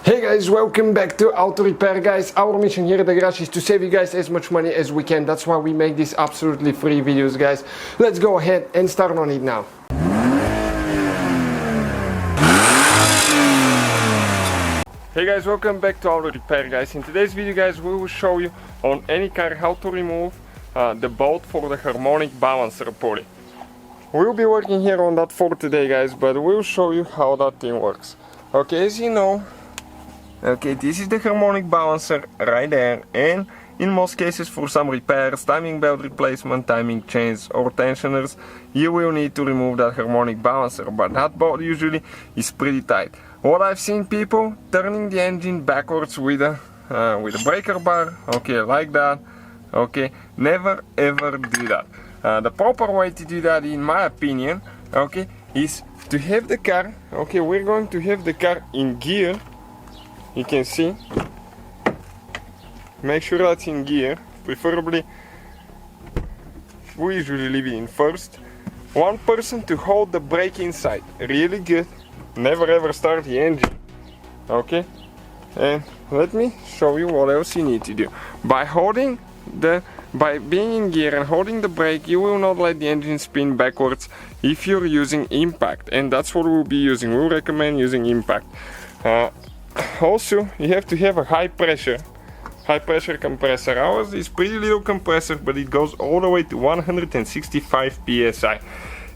Hey guys, welcome back to Auto Repair, guys. Our mission here at the garage is to save you guys as much money as we can. That's why we make these absolutely free videos, guys. Let's go ahead and start on it now. Hey guys, welcome back to Auto Repair, guys. In today's video, guys, we will show you on any car how to remove the bolt for the harmonic balancer pulley. We'll be working here on that for today, guys, but we'll show you how that thing works. Okay, as you know, this is the harmonic balancer right there, and in most cases for some repairs, timing belt replacement, timing chains or tensioners, you will need to remove that harmonic balancer, but that bolt usually is pretty tight. What I've seen people turning the engine backwards with a breaker bar, okay, like that, okay, never ever do that. The proper way to do that, in my opinion, okay, is to have the car, okay, we're going to have the car in gear. You can see, make sure that's in gear, preferably we usually leave it in first. One person to hold the brake inside, really good, never ever start the engine, okay. And let me show you what else you need to do. By being in gear and holding the brake, you will not let the engine spin backwards if you're using impact, and that's what we'll be using. We'll recommend using impact. Also, you have to have a high pressure compressor. Ours is pretty little compressor, but it goes all the way to 165 psi.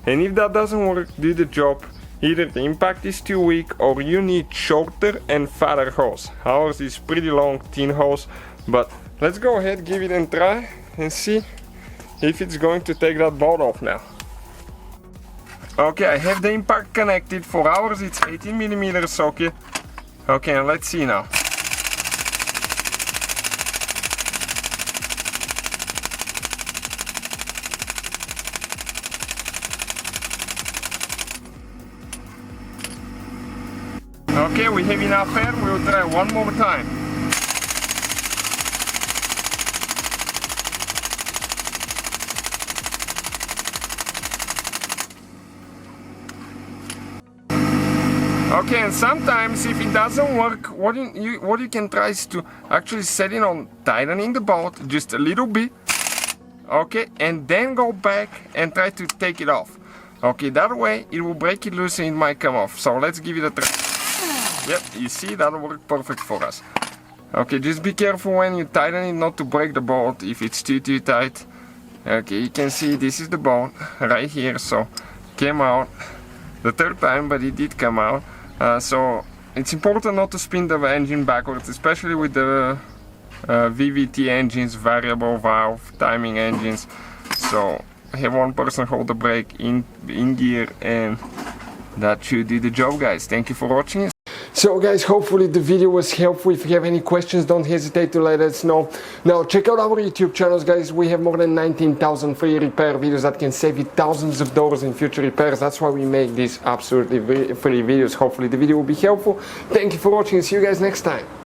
And if that doesn't work, do the job. Either the impact is too weak or you need shorter and fatter hose. Ours is pretty long, thin hose, but let's go ahead, give it a try and see if it's going to take that bolt off now. Okay, I have the impact connected. For ours it's 18 millimeter socket. Okay, and let's see now. Okay, we have enough air. We'll try one more time. Okay, and sometimes if it doesn't work, what you can try is to actually set it on tightening the bolt just a little bit, okay, and then go back and try to take it off. Okay, that way it will break it loose and it might come off. So let's give it a try. Yep, you see, that'll work perfect for us. Okay, just be careful when you tighten it not to break the bolt if it's too tight. Okay, you can see this is the bolt right here, so came out the third time, but it did come out. So it's important not to spin the engine backwards, especially with the VVT engines, variable valve timing engines. So have one person hold the brake in gear, and that should do the job, guys. Thank you for watching. So guys, hopefully the video was helpful. If you have any questions, don't hesitate to let us know. Now check out our YouTube channels, guys. We have more than 19,000 free repair videos that can save you thousands of dollars in future repairs. That's why we make these absolutely free videos. Hopefully the video will be helpful. Thank you for watching. See you guys next time.